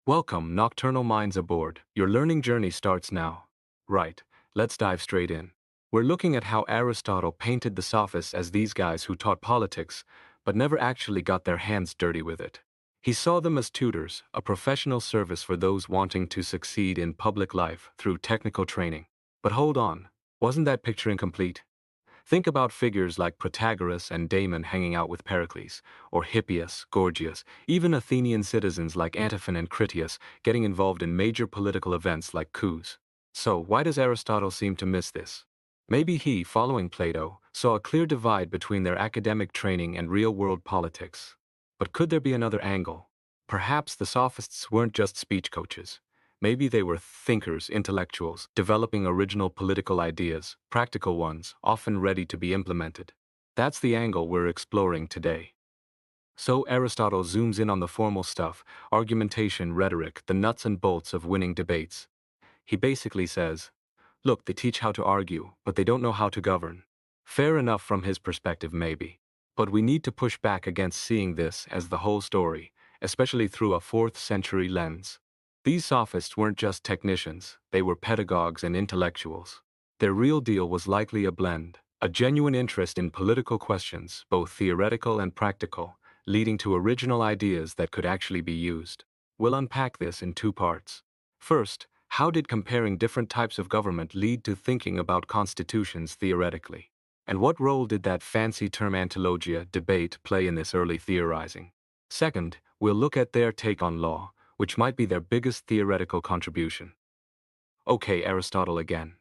Welcome, nocturnal minds aboard. Your learning journey starts now. Right, let's dive straight in. We're looking at how Aristotle painted the Sophists as these guys who taught politics, but never actually got their hands dirty with it. He saw them as tutors, a professional service for those wanting to succeed in public life through technical training. But hold on, wasn't that picture incomplete? Think about figures like Protagoras and Damon hanging out with Pericles, or Hippias, Gorgias, even Athenian citizens like Antiphon and Critias getting involved in major political events like coups. So, why does Aristotle seem to miss this? Maybe he, following Plato, saw a clear divide between their academic training and real-world politics. But could there be another angle? Perhaps the Sophists weren't just speech coaches. Maybe they were thinkers, intellectuals, developing original political ideas, practical ones, often ready to be implemented. That's the angle we're exploring today. So Aristotle zooms in on the formal stuff, argumentation, rhetoric, the nuts and bolts of winning debates. He basically says, look, they teach how to argue, but they don't know how to govern. Fair enough from his perspective, maybe. But we need to push back against seeing this as the whole story, especially through a 4th century lens. These sophists weren't just technicians, they were pedagogues and intellectuals. Their real deal was likely a blend, a genuine interest in political questions, both theoretical and practical, leading to original ideas that could actually be used. We'll unpack this in 2 parts. First, how did comparing different types of government lead to thinking about constitutions theoretically? And what role did that fancy term antilogia, debate, play in this early theorizing? Second, we'll look at their take on law, which might be their biggest theoretical contribution. Okay, Aristotle again.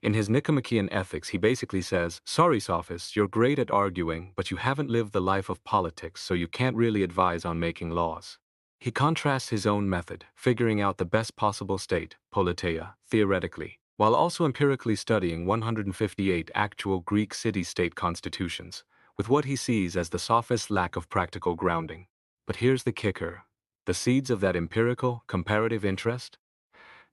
In his Nicomachean Ethics, he basically says, sorry, sophists, you're great at arguing, but you haven't lived the life of politics, so you can't really advise on making laws. He contrasts his own method, figuring out the best possible state, politeia, theoretically, while also empirically studying 158 actual Greek city-state constitutions, with what he sees as the sophists' lack of practical grounding. But here's the kicker. The seeds of that empirical, comparative interest?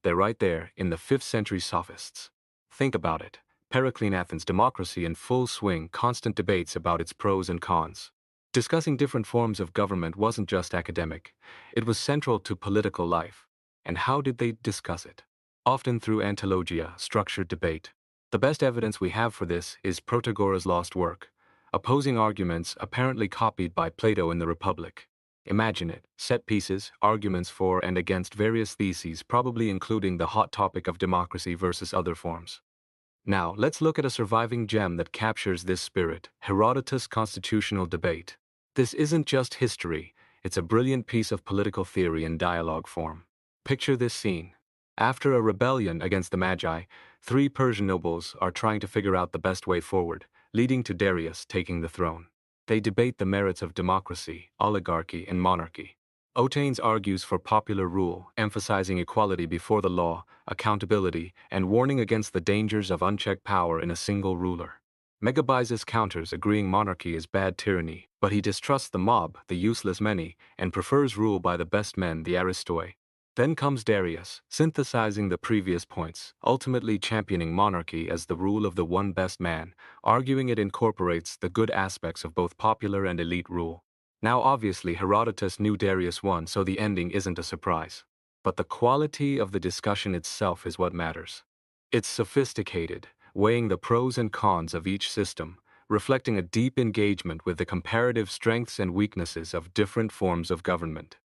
They're right there in the 5th century sophists. Think about it. Periclean Athens, democracy in full swing, constant debates about its pros and cons. Discussing different forms of government wasn't just academic, it was central to political life. And how did they discuss it? Often through antilogia, structured debate. The best evidence we have for this is Protagoras' lost work, opposing arguments apparently copied by Plato in the Republic. Imagine it, set pieces, arguments for and against various theses, probably including the hot topic of democracy versus other forms. Now, let's look at a surviving gem that captures this spirit, Herodotus' constitutional debate. This isn't just history, it's a brilliant piece of political theory in dialogue form. Picture this scene. After a rebellion against the Magi, 3 Persian nobles are trying to figure out the best way forward, leading to Darius taking the throne. They debate the merits of democracy, oligarchy, and monarchy. Otanes argues for popular rule, emphasizing equality before the law, accountability, and warning against the dangers of unchecked power in a single ruler. Megabyzus counters, agreeing monarchy is bad tyranny, but he distrusts the mob, the useless many, and prefers rule by the best men, the aristoi. Then comes Darius, synthesizing the previous points, ultimately championing monarchy as the rule of the one best man, arguing it incorporates the good aspects of both popular and elite rule. Now obviously Herodotus knew Darius won, so the ending isn't a surprise. But the quality of the discussion itself is what matters. It's sophisticated, weighing the pros and cons of each system, reflecting a deep engagement with the comparative strengths and weaknesses of different forms of government.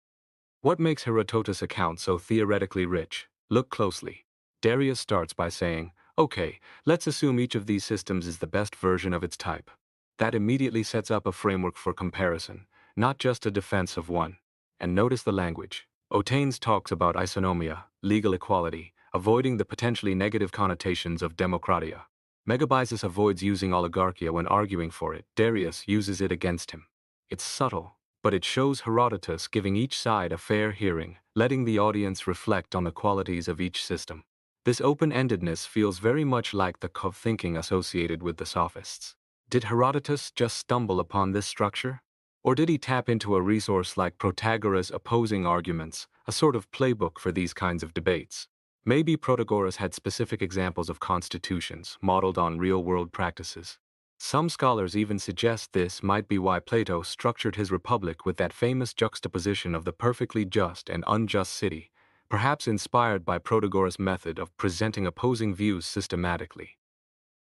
What makes Herodotus' account so theoretically rich? Look closely. Darius starts by saying, okay, let's assume each of these systems is the best version of its type. That immediately sets up a framework for comparison, not just a defense of one. And notice the language. Otanes talks about isonomia, legal equality, avoiding the potentially negative connotations of democratia. Megabyzus avoids using oligarchia when arguing for it. Darius uses it against him. It's subtle, but it shows Herodotus giving each side a fair hearing, letting the audience reflect on the qualities of each system. This open-endedness feels very much like the thinking associated with the Sophists. Did Herodotus just stumble upon this structure? Or did he tap into a resource like Protagoras' opposing arguments, a sort of playbook for these kinds of debates? Maybe Protagoras had specific examples of constitutions modeled on real-world practices. Some scholars even suggest this might be why Plato structured his Republic with that famous juxtaposition of the perfectly just and unjust city, perhaps inspired by Protagoras' method of presenting opposing views systematically.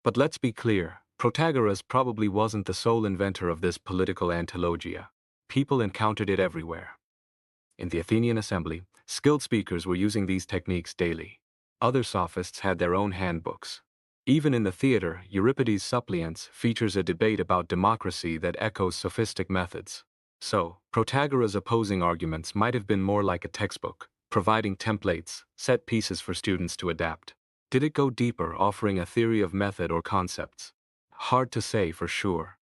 But let's be clear, Protagoras probably wasn't the sole inventor of this political antilogia. People encountered it everywhere. In the Athenian assembly, skilled speakers were using these techniques daily. Other sophists had their own handbooks. Even in the theater, Euripides' Suppliants features a debate about democracy that echoes sophistic methods. So, Protagoras' opposing arguments might have been more like a textbook, providing templates, set pieces for students to adapt. Did it go deeper, offering a theory of method or concepts? Hard to say for sure.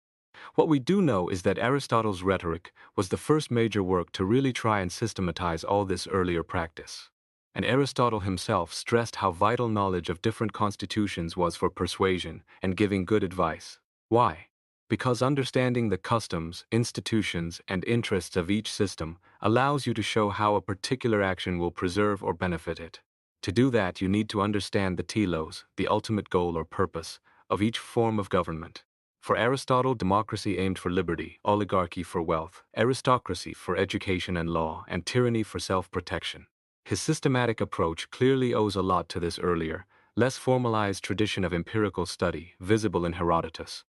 What we do know is that Aristotle's Rhetoric was the first major work to really try and systematize all this earlier practice. And Aristotle himself stressed how vital knowledge of different constitutions was for persuasion and giving good advice. Why? Because understanding the customs, institutions, and interests of each system allows you to show how a particular action will preserve or benefit it. To do that, you need to understand the telos, the ultimate goal or purpose, of each form of government. For Aristotle, democracy aimed for liberty, oligarchy for wealth, aristocracy for education and law, and tyranny for self-protection. His systematic approach clearly owes a lot to this earlier, less formalized tradition of empirical study, visible in Herodotus.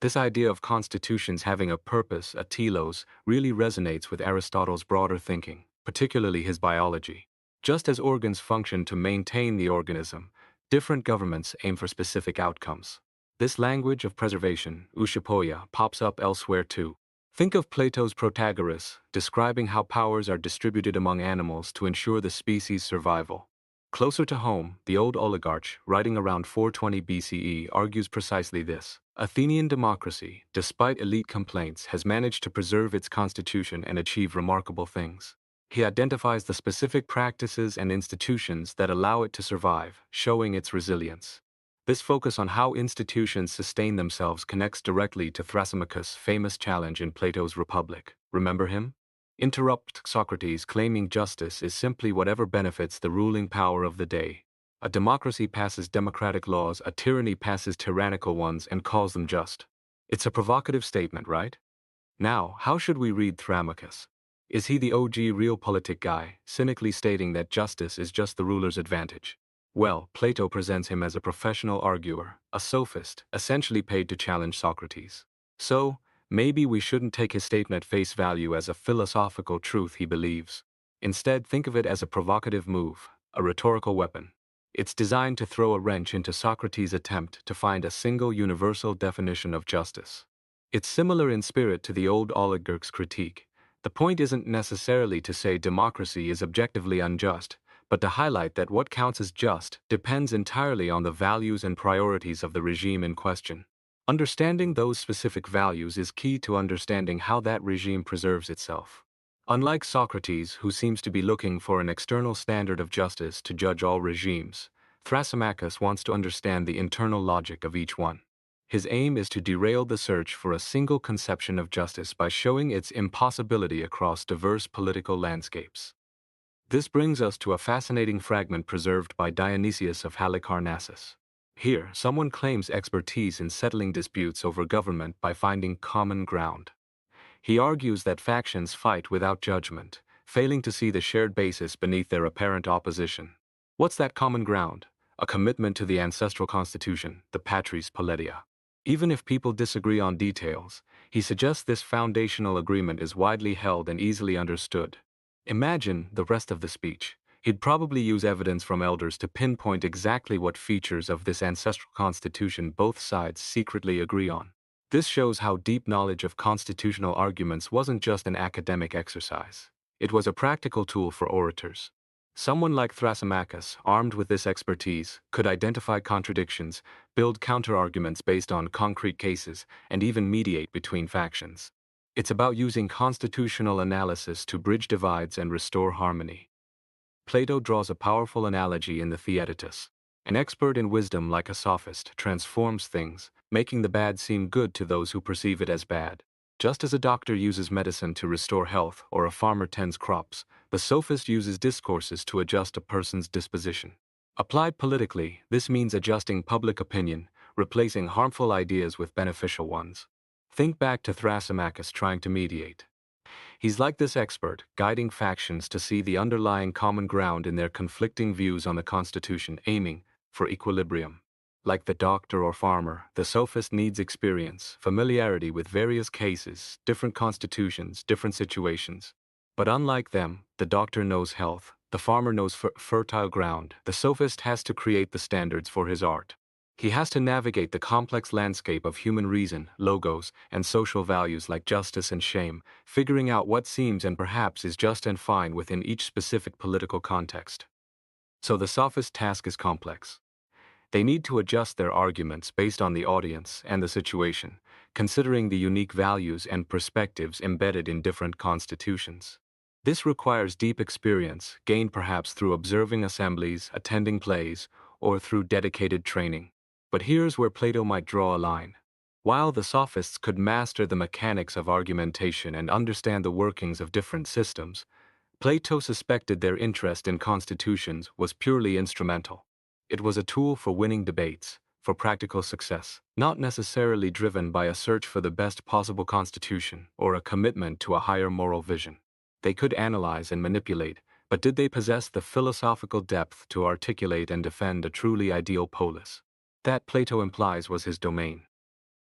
This idea of constitutions having a purpose, a telos, really resonates with Aristotle's broader thinking, particularly his biology. Just as organs function to maintain the organism, different governments aim for specific outcomes. This language of preservation, ousipoia, pops up elsewhere too. Think of Plato's Protagoras, describing how powers are distributed among animals to ensure the species' survival. Closer to home, the old oligarch, writing around 420 BCE, argues precisely this. Athenian democracy, despite elite complaints, has managed to preserve its constitution and achieve remarkable things. He identifies the specific practices and institutions that allow it to survive, showing its resilience. This focus on how institutions sustain themselves connects directly to Thrasymachus' famous challenge in Plato's Republic. Remember him? Interrupt Socrates, claiming justice is simply whatever benefits the ruling power of the day. A democracy passes democratic laws, a tyranny passes tyrannical ones and calls them just. It's a provocative statement, right? Now, how should we read Thrasymachus? Is he the OG realpolitik guy, cynically stating that justice is just the ruler's advantage? Well, Plato presents him as a professional arguer, a sophist, essentially paid to challenge Socrates. So, maybe we shouldn't take his statement at face value as a philosophical truth he believes. Instead, think of it as a provocative move, a rhetorical weapon. It's designed to throw a wrench into Socrates' attempt to find a single universal definition of justice. It's similar in spirit to the old oligarch's critique. The point isn't necessarily to say democracy is objectively unjust, but to highlight that what counts as just depends entirely on the values and priorities of the regime in question. Understanding those specific values is key to understanding how that regime preserves itself. Unlike Socrates, who seems to be looking for an external standard of justice to judge all regimes, Thrasymachus wants to understand the internal logic of each one. His aim is to derail the search for a single conception of justice by showing its impossibility across diverse political landscapes. This brings us to a fascinating fragment preserved by Dionysius of Halicarnassus. Here, someone claims expertise in settling disputes over government by finding common ground. He argues that factions fight without judgment, failing to see the shared basis beneath their apparent opposition. What's that common ground? A commitment to the ancestral constitution, the Patris Palladium. Even if people disagree on details, he suggests this foundational agreement is widely held and easily understood. Imagine the rest of the speech. He'd probably use evidence from elders to pinpoint exactly what features of this ancestral constitution both sides secretly agree on. This shows how deep knowledge of constitutional arguments wasn't just an academic exercise. It was a practical tool for orators. Someone like Thrasymachus, armed with this expertise, could identify contradictions, build counterarguments based on concrete cases, and even mediate between factions. It's about using constitutional analysis to bridge divides and restore harmony. Plato draws a powerful analogy in the Theaetetus. An expert in wisdom like a sophist transforms things, making the bad seem good to those who perceive it as bad. Just as a doctor uses medicine to restore health or a farmer tends crops, the sophist uses discourses to adjust a person's disposition. Applied politically, this means adjusting public opinion, replacing harmful ideas with beneficial ones. Think back to Thrasymachus trying to mediate. He's like this expert, guiding factions to see the underlying common ground in their conflicting views on the Constitution, aiming for equilibrium. Like the doctor or farmer, the sophist needs experience, familiarity with various cases, different constitutions, different situations. But unlike them, the doctor knows health, the farmer knows fertile ground, the sophist has to create the standards for his art. He has to navigate the complex landscape of human reason, logos, and social values like justice and shame, figuring out what seems and perhaps is just and fine within each specific political context. So the sophist task is complex. They need to adjust their arguments based on the audience and the situation, considering the unique values and perspectives embedded in different constitutions. This requires deep experience, gained perhaps through observing assemblies, attending plays, or through dedicated training. But here's where Plato might draw a line. While the sophists could master the mechanics of argumentation and understand the workings of different systems, Plato suspected their interest in constitutions was purely instrumental. It was a tool for winning debates, for practical success, not necessarily driven by a search for the best possible constitution or a commitment to a higher moral vision. They could analyze and manipulate, but did they possess the philosophical depth to articulate and defend a truly ideal polis? That, Plato implies, was his domain.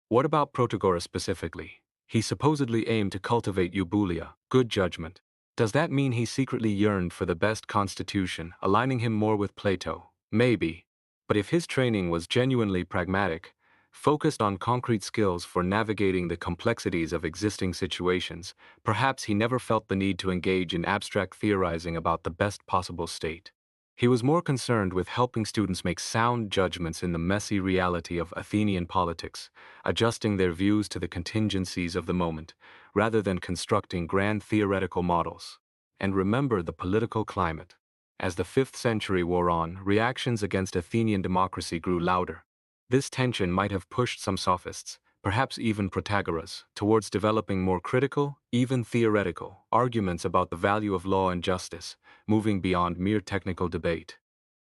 What about Protagoras specifically? He supposedly aimed to cultivate eubulia, good judgment. Does that mean he secretly yearned for the best constitution, aligning him more with Plato? Maybe. But if his training was genuinely pragmatic, focused on concrete skills for navigating the complexities of existing situations, perhaps he never felt the need to engage in abstract theorizing about the best possible state. He was more concerned with helping students make sound judgments in the messy reality of Athenian politics, adjusting their views to the contingencies of the moment, rather than constructing grand theoretical models. And remember the political climate. As the 5th century wore on, reactions against Athenian democracy grew louder. This tension might have pushed some sophists, perhaps even Protagoras, towards developing more critical, even theoretical, arguments about the value of law and justice, moving beyond mere technical debate.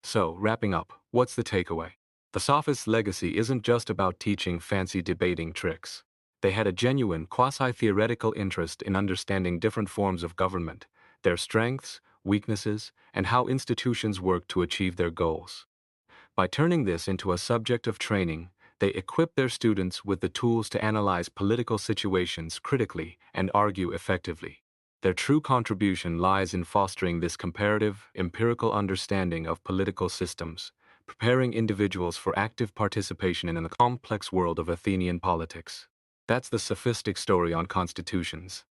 So, wrapping up, what's the takeaway? The sophists' legacy isn't just about teaching fancy debating tricks. They had a genuine, quasi-theoretical interest in understanding different forms of government, their strengths, weaknesses, and how institutions work to achieve their goals. By turning this into a subject of training, they equip their students with the tools to analyze political situations critically and argue effectively. Their true contribution lies in fostering this comparative, empirical understanding of political systems, preparing individuals for active participation in the complex world of Athenian politics. That's the sophistic story on constitutions.